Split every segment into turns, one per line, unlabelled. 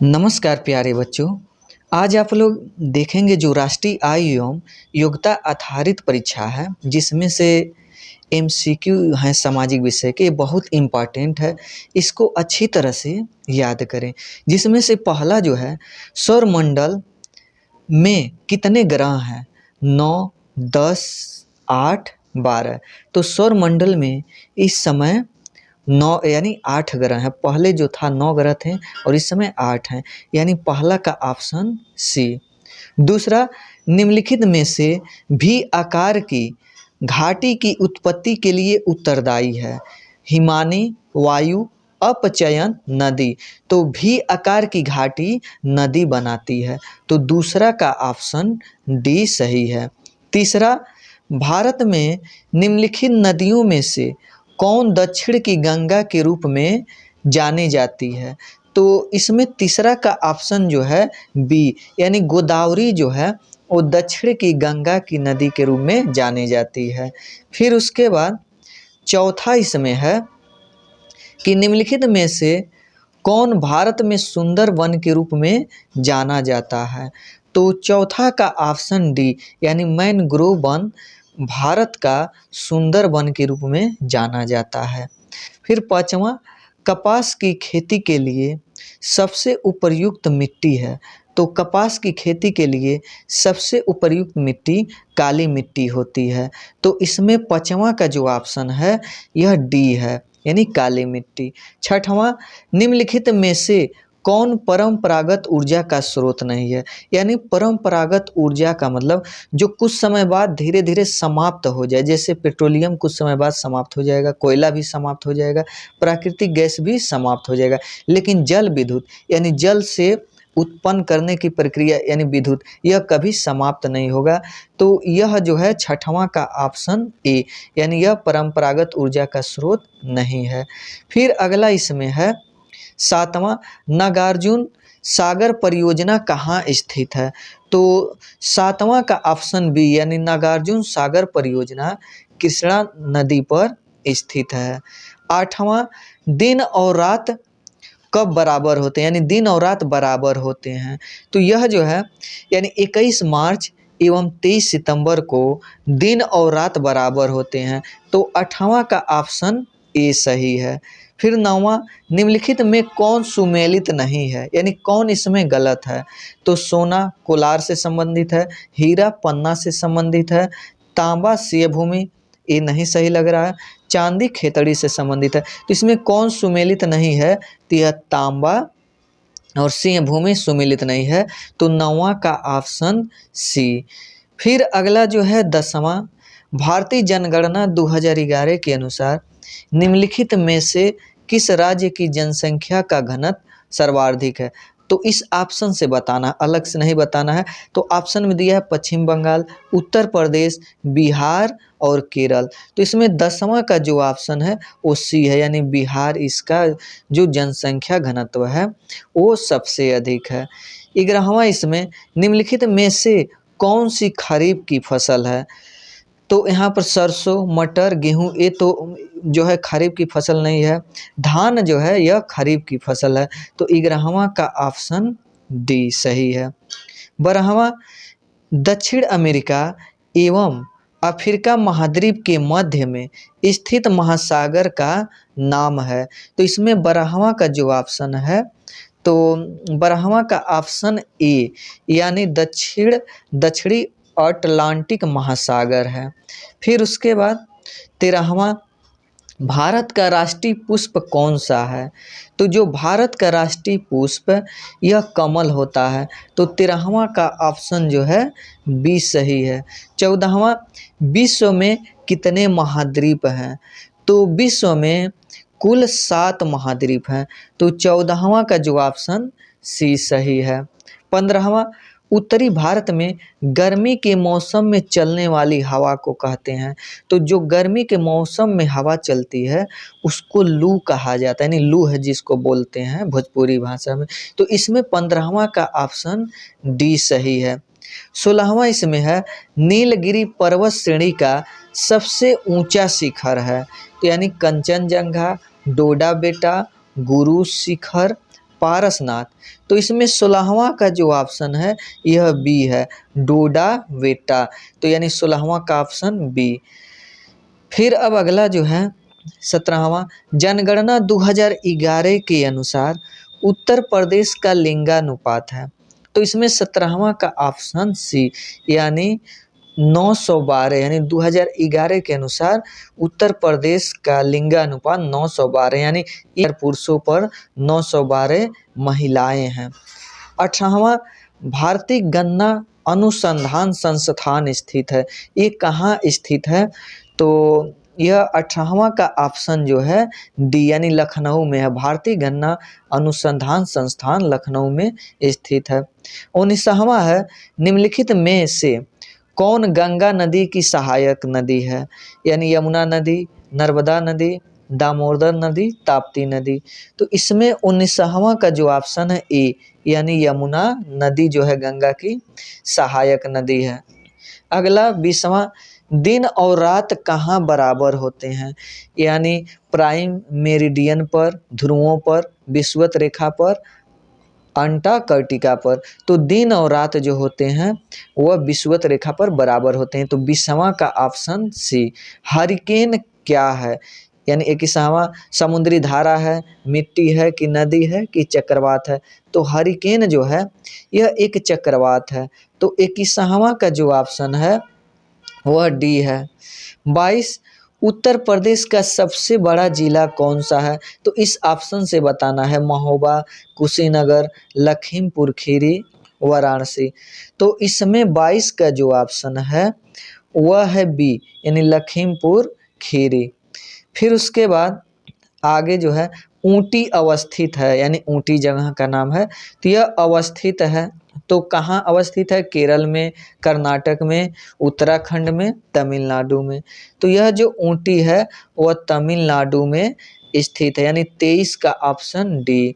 नमस्कार प्यारे बच्चों। आज आप लोग देखेंगे जो राष्ट्रीय आय एवं योग्यता आधारित परीक्षा है जिसमें से एमसीक्यू हैं सामाजिक विषय के, बहुत इम्पॉर्टेंट है। इसको अच्छी तरह से याद करें। जिसमें से पहला जो है, सौरमंडल में कितने ग्रह हैं? 9, 10, 8, 12। तो सौरमंडल में इस समय 9 यानी 8 ग्रह हैं। पहले जो था 9 ग्रह थे और इस समय 8 हैं, यानी पहला का ऑप्शन सी। दूसरा, निम्नलिखित में से भी आकार की घाटी की उत्पत्ति के लिए उत्तरदायी है? हिमानी, वायु, अपचयन, नदी। तो भी आकार की घाटी नदी बनाती है, तो दूसरा का ऑप्शन डी सही है। तीसरा, भारत में निम्नलिखित नदियों में से कौन दक्षिण की गंगा के रूप में जानी जाती है? तो इसमें तीसरा का ऑप्शन जो है बी, यानी गोदावरी जो है वो दक्षिण की गंगा की नदी के रूप में जानी जाती है। फिर उसके बाद चौथा इसमें है कि निम्नलिखित में से कौन भारत में सुंदर वन के रूप में जाना जाता है? तो चौथा का ऑप्शन डी, यानी मैनग्रोव वन भारत का सुंदर वन के रूप में जाना जाता है। फिर पांचवा, कपास की खेती के लिए सबसे उपयुक्त मिट्टी है? तो कपास की खेती के लिए सबसे उपयुक्त मिट्टी काली मिट्टी होती है। तो इसमें पांचवा का जो ऑप्शन है यह डी है, यानी काली मिट्टी। छठवां, निम्नलिखित में से कौन परंपरागत ऊर्जा का स्रोत नहीं है? यानी परंपरागत ऊर्जा का मतलब जो कुछ समय बाद धीरे धीरे समाप्त हो जाए, जैसे पेट्रोलियम कुछ समय बाद समाप्त हो जाएगा, कोयला भी समाप्त हो जाएगा, प्राकृतिक गैस भी समाप्त हो जाएगा, लेकिन जल विद्युत यानी जल से उत्पन्न करने की प्रक्रिया यानी विद्युत, यह कभी समाप्त नहीं होगा। तो यह जो है छठवां का ऑप्शन ए, यानी यह परंपरागत ऊर्जा का स्रोत नहीं है। फिर अगला इसमें है सातवां, नागार्जुन सागर परियोजना कहाँ स्थित है? तो सातवां का ऑप्शन बी, यानी नागार्जुन सागर परियोजना कृष्णा नदी पर स्थित है। आठवां, दिन और रात कब बराबर होते हैं? यानी दिन और रात बराबर होते हैं। तो यह जो है यानी 21 मार्च एवं 23 सितंबर को दिन और रात बराबर होते हैं। तो 8वां का ऑप्शन ए सही है। फिर 9वां, निम्नलिखित में कौन सुमेलित नहीं है? यानी कौन इसमें गलत है? तो सोना कोलार से संबंधित है, हीरा पन्ना से संबंधित है, तांबा सिंहभूमि, ये नहीं सही लग रहा है, चांदी खेतड़ी से संबंधित है। तो इसमें कौन सुमेलित नहीं है? तो यह तांबा और सिंहभूमि सुमेलित नहीं है। तो 9वां का ऑप्शन सी। फिर अगला जो है 10वां, भारतीय जनगणना 2011 के अनुसार निम्नलिखित में से किस राज्य की जनसंख्या का घनत्व सर्वाधिक है? तो इस ऑप्शन से बताना, अलग से नहीं बताना है। तो ऑप्शन में दिया है पश्चिम बंगाल, उत्तर प्रदेश, बिहार और केरल। तो इसमें 10वां का जो ऑप्शन है वो सी है, यानी बिहार इसका जो जनसंख्या घनत्व है वो सबसे अधिक है। 11वां इसमें निम्नलिखित में से कौन सी खरीफ की फसल है? तो यहाँ पर सरसों, मटर, गेहूँ, ये तो जो है खरीफ की फसल नहीं है। धान जो है यह खरीफ की फसल है। तो 11वां का ऑप्शन डी सही है। 12वां, दक्षिण अमेरिका एवं अफ्रीका महाद्वीप के मध्य में स्थित महासागर का नाम है। तो इसमें 12वां का जो ऑप्शन है तो 12वां का ऑप्शन ए, यानी दक्षिणी अटलांटिक महासागर है। फिर उसके बाद 13वां, भारत का राष्ट्रीय पुष्प कौन सा है? तो जो भारत का राष्ट्रीय पुष्प यह कमल होता है। तो 13वां का ऑप्शन जो है बी सही है। 14वां, विश्व में कितने महाद्वीप हैं? तो विश्व में कुल 7 महाद्वीप हैं। तो 14वां का जो ऑप्शन सी सही है। 15वां, उत्तरी भारत में गर्मी के मौसम में चलने वाली हवा को कहते हैं। तो जो गर्मी के मौसम में हवा चलती है उसको लू कहा जाता है, यानी लू है जिसको बोलते हैं भोजपुरी भाषा में। तो इसमें 15वां का ऑप्शन डी सही है। 16वां इसमें है, नीलगिरी पर्वत श्रेणी का सबसे ऊंचा शिखर है। तो यानी कंचनजंगा, डोडा बेटा, गुरु शिखर, पारसनाथ। तो इसमें 16वां का जो ऑप्शन है यह बी है, डोडा बेटा। तो यानी 16वां का ऑप्शन बी। फिर अब अगला जो है 17वां, जनगणना 2011 के अनुसार उत्तर प्रदेश का लिंगानुपात है। तो इसमें 17वां का ऑप्शन सी यानी 912, यानी 2011 के अनुसार उत्तर प्रदेश का लिंगानुपात 912, यानी पुरुषों पर 912 महिलाएं हैं। 18वां, भारतीय गन्ना अनुसंधान संस्थान स्थित है। ये कहाँ स्थित है? तो यह 18वां का ऑप्शन जो है डी यानी लखनऊ में है। भारतीय गन्ना अनुसंधान संस्थान लखनऊ में स्थित है। 19वां है, निम्नलिखित में से कौन गंगा नदी की सहायक नदी है? यानी यमुना नदी, नर्मदा नदी, दामोदर नदी, ताप्ती नदी। तो इसमें 19वां का जो ऑप्शन है ए यानी यमुना नदी जो है गंगा की सहायक नदी है। अगला 20वां, दिन और रात कहाँ बराबर होते हैं? यानी प्राइम मेरिडियन पर, ध्रुवों पर, विषुवत रेखा पर, अंटार्कटिका पर। तो दिन और रात जो होते हैं वह विषुवत रेखा पर बराबर होते हैं। तो 20वां का ऑप्शन सी। हरिकेन क्या है? यानी 21वां, समुद्री धारा है, मिट्टी है कि नदी है कि चक्रवात है? तो हरिकेन जो है यह एक चक्रवात है। तो 21वां का जो ऑप्शन है वह डी है। 22, उत्तर प्रदेश का सबसे बड़ा जिला कौन सा है? तो इस ऑप्शन से बताना है, महोबा, कुशीनगर, लखीमपुर खीरी, वाराणसी। तो इसमें 22 का जो ऑप्शन है वह है बी यानी लखीमपुर खीरी। फिर उसके बाद आगे जो है ऊटी अवस्थित है, यानी ऊटी जगह का नाम है। तो यह अवस्थित है, तो कहाँ अवस्थित है? केरल में, कर्नाटक में, उत्तराखंड में, तमिलनाडु में। तो यह जो ऊटी है वह तमिलनाडु में स्थित है, यानी 23 का ऑप्शन डी।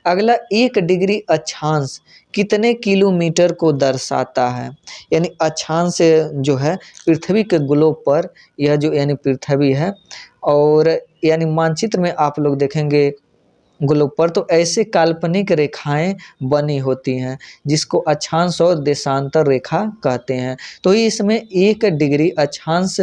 अगला, 1 डिग्री अक्षांश कितने किलोमीटर को दर्शाता है? यानी अक्षांश जो है पृथ्वी के ग्लोब पर, यह जो यानी पृथ्वी है, और यानी मानचित्र में आप लोग देखेंगे ग्लोब पर तो ऐसे काल्पनिक रेखाएं बनी होती हैं जिसको अक्षांश और देशांतर रेखा कहते हैं। तो इसमें 1 डिग्री अक्षांश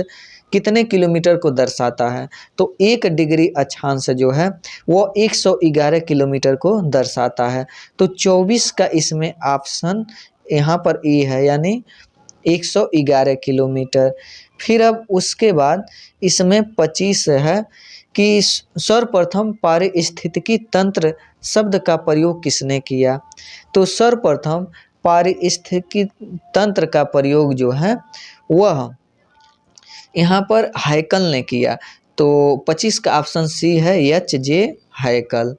कितने किलोमीटर को दर्शाता है? तो 1 डिग्री अक्षांश जो है वो 111 किलोमीटर को दर्शाता है। तो 24 का इसमें ऑप्शन यहाँ पर ए है, यानी 111 किलोमीटर। फिर अब उसके बाद इसमें 25 है कि सर्वप्रथम पारिस्थितिकी तंत्र शब्द का प्रयोग किसने किया? तो सर्वप्रथम पारिस्थितिकी तंत्र का प्रयोग जो है वह यहाँ पर हैकल ने किया। तो 25 का ऑप्शन सी है, एच जे हैकल।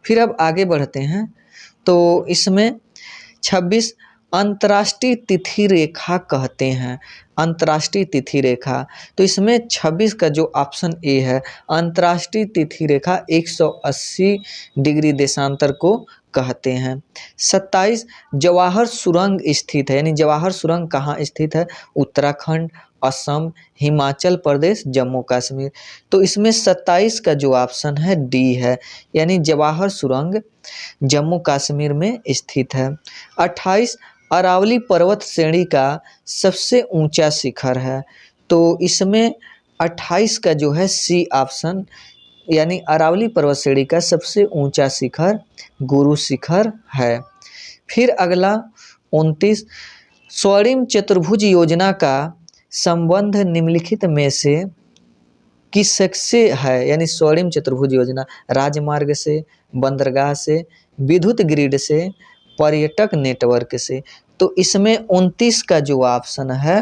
फिर अब आगे बढ़ते हैं, तो इसमें 26 अंतर्राष्ट्रीय तिथि रेखा कहते हैं। अंतर्राष्ट्रीय तिथि रेखा, तो इसमें 26 का जो ऑप्शन ए है, अंतर्राष्ट्रीय तिथि रेखा 180 डिग्री देशांतर को कहते हैं। 27 जवाहर सुरंग स्थित है, यानी जवाहर सुरंग कहाँ स्थित है? उत्तराखंड, असम, हिमाचल प्रदेश, जम्मू कश्मीर। तो इसमें 27 का जो ऑप्शन है डी है, यानी जवाहर सुरंग जम्मू कश्मीर में स्थित है। 28 अरावली पर्वत श्रेणी का सबसे ऊंचा शिखर है। तो इसमें 28 का जो है सी ऑप्शन, यानी अरावली पर्वत श्रेणी का सबसे ऊंचा शिखर गुरु शिखर है। फिर अगला 29 स्वर्णिम चतुर्भुज योजना का संबंध निम्नलिखित में से किससे है? यानी स्वर्णिम चतुर्भुज योजना राजमार्ग से, बंदरगाह से, विद्युत ग्रिड से, पर्यटक नेटवर्क से। तो इसमें 29 का जो ऑप्शन है,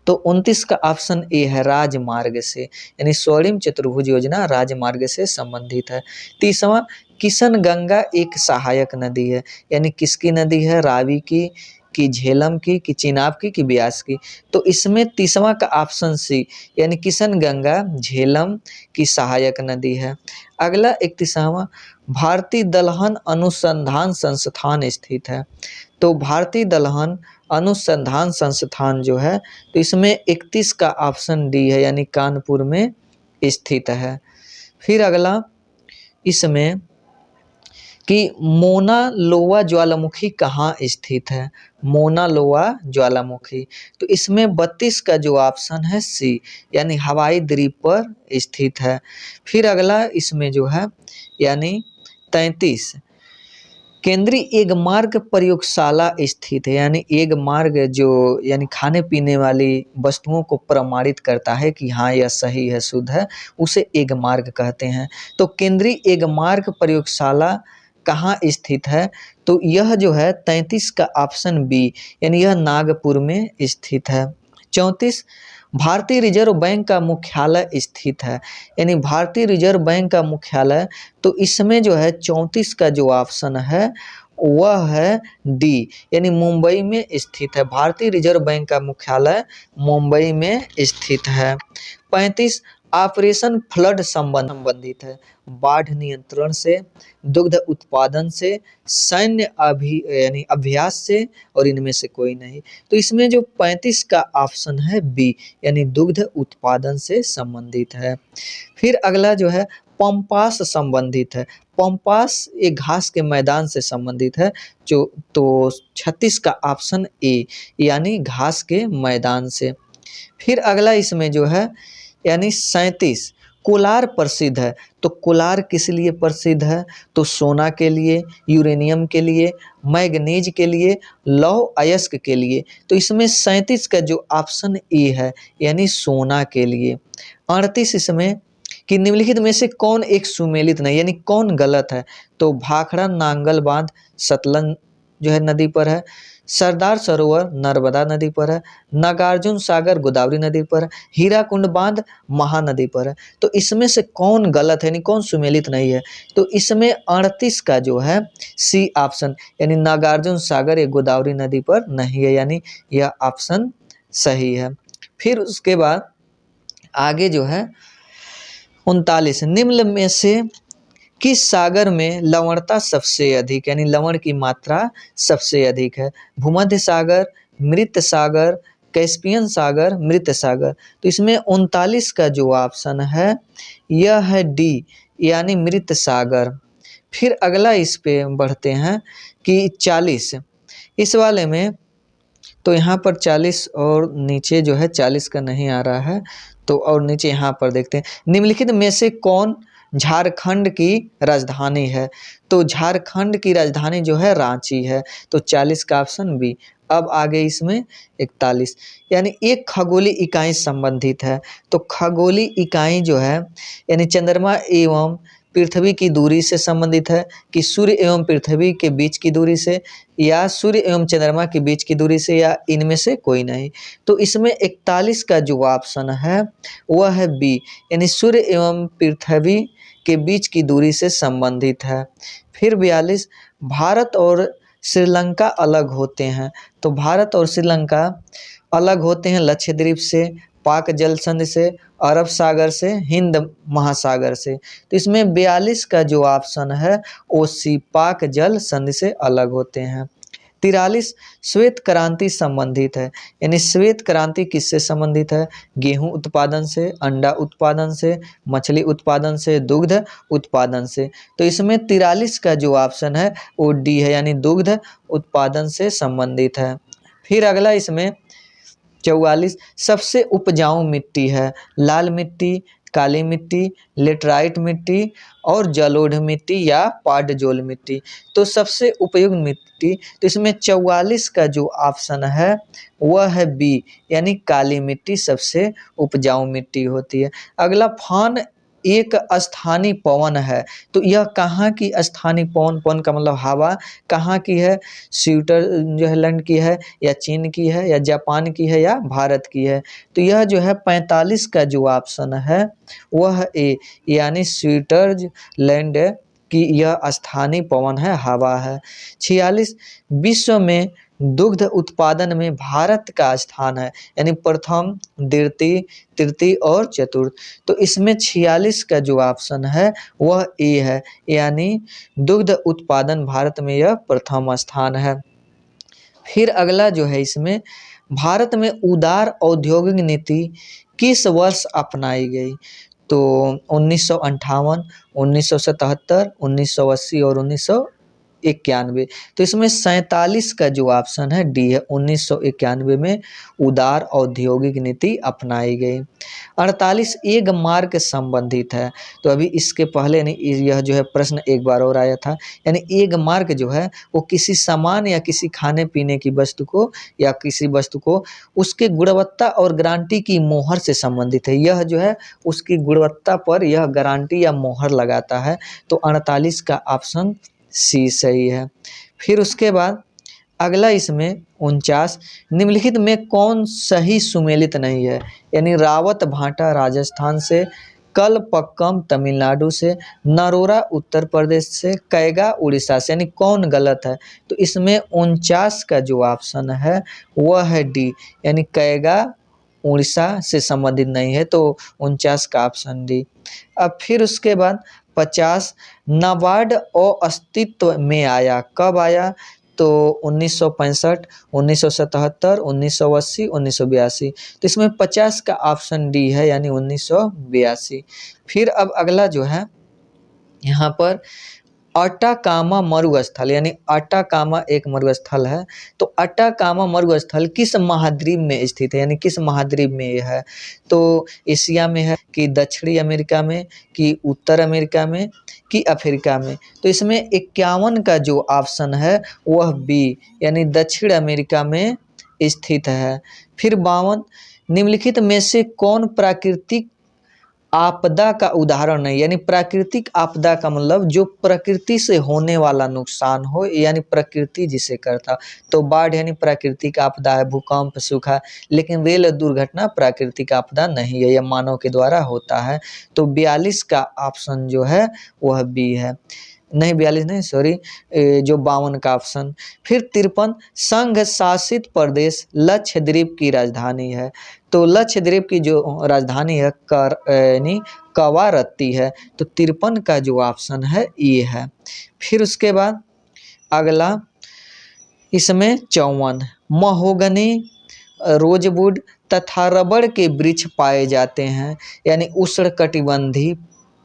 तो 29 का ऑप्शन ए है, राजमार्ग से, यानी स्वर्णिम चतुर्भुज योजना राजमार्ग से संबंधित है। 30वां किशन गंगा एक सहायक नदी है, यानी किसकी नदी है? रावी की, कि झेलम की, कि चिनाब की, कि ब्यास की। तो इसमें 30वां का ऑप्शन सी, यानी किशन गंगा झेलम की सहायक नदी है। अगला 31वां भारतीय दलहन अनुसंधान संस्थान स्थित है। तो भारतीय दलहन अनुसंधान संस्थान जो है, तो इसमें 31 का ऑप्शन डी है, यानी कानपुर में स्थित है। फिर अगला इसमें कि मोना लोआ ज्वालामुखी कहाँ स्थित है। मोना लोआ ज्वालामुखी, तो इसमें 32 का जो ऑप्शन है सी, यानी हवाई द्वीप पर स्थित है। फिर अगला इसमें जो है यानी 33, केंद्रीय एगमार्ग प्रयोगशाला स्थित है, यानी एगमार्ग जो यानी खाने पीने वाली वस्तुओं को प्रमाणित करता है कि हाँ यह सही है, शुद्ध है, उसे एगमार्ग कहते हैं। तो केंद्रीय एगमार्ग प्रयोगशाला कहाँ स्थित है, तो यह जो है 33 का ऑप्शन बी, यानी यह नागपुर में स्थित है। 34, भारतीय रिजर्व बैंक का मुख्यालय स्थित है, यानी भारतीय रिजर्व बैंक का मुख्यालय, तो इसमें जो है 34 का जो ऑप्शन है वह है डी, यानी मुंबई में स्थित है। भारतीय रिजर्व बैंक का मुख्यालय मुंबई में स्थित है। 35, ऑपरेशन फ्लड संबंधित है, बाढ़ नियंत्रण से, दुग्ध उत्पादन से, सैन्य यानी अभ्यास से, और इनमें से कोई नहीं। तो इसमें जो 35 का ऑप्शन है बी, यानी दुग्ध उत्पादन से संबंधित है। फिर अगला जो है पंपास संबंधित है, पंपास एक घास के मैदान से संबंधित है, जो तो 36 का ऑप्शन ए, यानी घास के मैदान से। फिर अगला इसमें जो है यानी 37, कोलार प्रसिद्ध है, तो कोलार किस लिए प्रसिद्ध है, तो सोना के लिए, यूरेनियम के लिए, मैग्नीज के लिए, लौह अयस्क के लिए। तो इसमें 37 का जो ऑप्शन ए है, यानी सोना के लिए। 38 इसमें कि निम्नलिखित में से कौन एक सुमेलित नहीं, यानी कौन गलत है, तो भाखड़ा नांगल बांध सतलज जो है नदी पर है, सरदार सरोवर नर्मदा नदी पर है, नागार्जुन सागर गोदावरी नदी पर है, हीराकुंड बांध महानदी पर है। तो इसमें से कौन गलत है, यानी कौन सुमेलित नहीं है, तो इसमें 38 का जो है सी ऑप्शन, यानी नागार्जुन सागर ये गोदावरी नदी पर नहीं है, यानी यह ऑप्शन सही है। फिर उसके बाद आगे जो है 39, निम्न में से किस सागर में लवणता सबसे अधिक, यानी लवण की मात्रा सबसे अधिक है। भूमध्य सागर, मृत सागर, कैस्पियन सागर, मृत सागर। तो इसमें 39 का जो ऑप्शन है यह है डी, यानी मृत सागर। फिर अगला इस पे बढ़ते हैं कि 40, इस वाले में तो यहाँ पर 40 और नीचे जो है 40 का नहीं आ रहा है, तो और नीचे यहाँ पर देखते हैं, निम्नलिखित में से कौन झारखंड की राजधानी है, तो झारखंड की राजधानी जो है रांची है, तो 40 का ऑप्शन बी। अब आगे इसमें 41, यानी एक खगोलीय इकाई संबंधित है, तो खगोलीय इकाई जो है यानी चंद्रमा एवं पृथ्वी की दूरी से संबंधित है, कि सूर्य एवं पृथ्वी के बीच की दूरी से, या सूर्य एवं चंद्रमा के बीच की दूरी से, या इनमें से कोई नहीं। तो इसमें 41 का जो ऑप्शन है वह है बी, यानी सूर्य एवं पृथ्वी के बीच की दूरी से संबंधित है। फिर 42, भारत और श्रीलंका अलग होते हैं, तो भारत और श्रीलंका अलग होते हैं लक्षद्वीप से, पाक जल संधि से, अरब सागर से, हिंद महासागर से। तो इसमें 42 का जो ऑप्शन है वो सी, पाक जल संधि से अलग होते हैं। 43, श्वेत क्रांति संबंधित है, यानी श्वेत क्रांति किससे संबंधित है, गेहूं उत्पादन से, अंडा उत्पादन से, मछली उत्पादन से, दुग्ध उत्पादन से। तो इसमें 43 का जो ऑप्शन है वो डी है, यानी दुग्ध उत्पादन से संबंधित है। फिर अगला इसमें 44, सबसे उपजाऊ मिट्टी है, लाल मिट्टी, काली मिट्टी, लेटराइट मिट्टी और जलोढ़ मिट्टी या पाटजोल मिट्टी। तो सबसे उपयुक्त मिट्टी, तो इसमें 44 का जो ऑप्शन है वह है बी, यानी काली मिट्टी सबसे उपजाऊ मिट्टी होती है। अगला फान एक स्थानीय पवन है, तो यह कहाँ की स्थानीय पवन, पवन का मतलब हवा, कहाँ की है, स्विट्जरलैंड की है, या चीन की है, या जापान की है, या भारत की है। तो यह जो है 45 का जो ऑप्शन है वह ए, यानी स्विट्जरलैंड की यह स्थानीय पवन है, हवा है। 46, विश्व में दुग्ध उत्पादन में भारत का स्थान है, यानी प्रथम, द्वितीय, तृतीय और चतुर्थ। तो इसमें 46 का जो ऑप्शन है वह ए है, यानी दुग्ध उत्पादन भारत में यह प्रथम स्थान है। फिर अगला जो है इसमें, भारत में उदार औद्योगिक नीति किस वर्ष अपनाई गई, तो 1958, 1977, 1980 और 19 1991। तो इसमें 47 का जो ऑप्शन है डी है, 1991 में उदार औद्योगिक नीति अपनाई गई। 48 एक मार्ग संबंधित है। तो अभी इसके पहले नहीं, यह जो है प्रश्न एक बार और आया था। यानी एक मार्ग जो है वो किसी सामान या किसी खाने पीने की वस्तु को या किसी वस्तु को उसके गुणवत्ता और गारंटी की मोहर से संबंधित है। यह जो है उसकी गुणवत्ता पर यह गारंटी या मोहर लगाता है। तो 48 का ऑप्शन सी सही है। फिर उसके बाद अगला इसमें 49, निम्नलिखित में कौन सही सुमेलित नहीं है। यानी रावत भाटा राजस्थान से, कलपक्कम तमिलनाडु से, नरोरा उत्तर प्रदेश से, कैगा उड़ीसा से, यानी कौन गलत है। तो इसमें 49 का जो ऑप्शन है वह है डी, यानी कैगा उड़ीसा से संबंधित नहीं है। तो 49 का ऑप्शन डी। अब फिर उसके बाद 50, नाबार्ड अस्तित्व में आया, कब आया। तो 1965, 1977, 1980, 1982। तो इसमें 50 का ऑप्शन डी है, यानी 1982। फिर अब अगला जो है यहाँ पर अटाकामा मरुस्थल, यानी अटाकामा एक मरुस्थल है। तो अटाकामा मरुस्थल किस महाद्वीप में स्थित है, यानी किस महाद्वीप में यह है। तो एशिया में है कि दक्षिणी अमेरिका में कि उत्तर अमेरिका में कि अफ्रीका में। तो इसमें 51 का जो ऑप्शन है वह बी, यानी दक्षिण अमेरिका में स्थित है। फिर 52, निम्नलिखित में से कौन प्राकृतिक आपदा का उदाहरण नहीं। यानी प्राकृतिक आपदा का मतलब जो प्रकृति से होने वाला नुकसान हो, यानी प्रकृति जिसे करता। तो बाढ़ यानी प्राकृतिक आपदा है, भूकंप, सूखा। लेकिन रेल दुर्घटना प्राकृतिक आपदा नहीं है, यह मानव के द्वारा होता है। तो 42 का ऑप्शन जो है वह बी है, नहीं 42 नहीं सॉरी, जो 52 का ऑप्शन। फिर 53, संघ शासित प्रदेश लक्षद्वीप की राजधानी है। तो लक्षद्वीप की जो राजधानी है यानी कवारत्ती है। तो 53 का जो ऑप्शन है ये है। फिर उसके बाद अगला इसमें 54, महोगनी, रोजवुड तथा रबड़ के वृक्ष पाए जाते हैं। यानी उष्णकटिबंधीय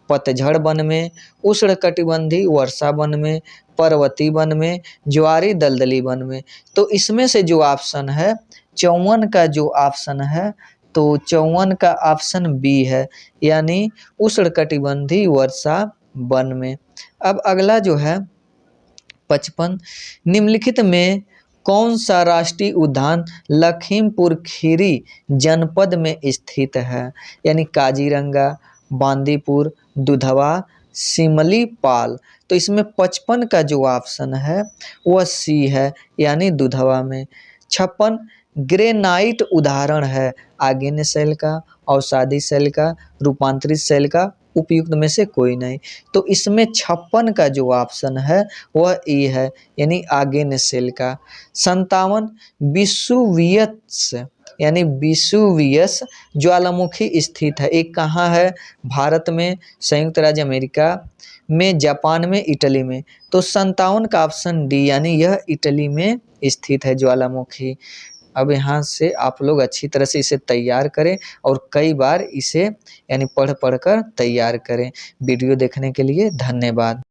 पतझड़ वन में, उष्णकटिबंधीय वर्षा वन में, पर्वतीय वन में, ज्वारी दलदली वन में। तो इसमें से जो ऑप्शन है 54 का जो ऑप्शन है, तो 54 का ऑप्शन बी है, यानी उष्णकटिबंधीय वर्षा वन में। अब अगला जो है 55, निम्नलिखित में कौन सा राष्ट्रीय उद्यान लखीमपुर खीरी जनपद में स्थित है। यानी काजीरंगा, बांदीपुर, दुधवा, सिमलीपाल। तो इसमें 55 का जो ऑप्शन है वह सी है, यानी दुधवा में। 56, ग्रेनाइट उदाहरण है आग्नेय शैल का, अवसादी शैल का, रूपांतरित शैल का, उपयुक्त में से कोई नहीं। तो इसमें 56 का जो ऑप्शन है वह ए है, यानी आग्नेय शैल का। 57, विसुवियस, यानी विसुवियस ज्वालामुखी स्थित है। एक कहाँ है, भारत में, संयुक्त राज्य अमेरिका में, जापान में, इटली में। तो 57 का ऑप्शन डी, यानी यह इटली में स्थित है ज्वालामुखी। अब यहाँ से आप लोग अच्छी तरह से इसे तैयार करें और कई बार इसे यानी पढ़ कर तैयार करें। वीडियो देखने के लिए धन्यवाद।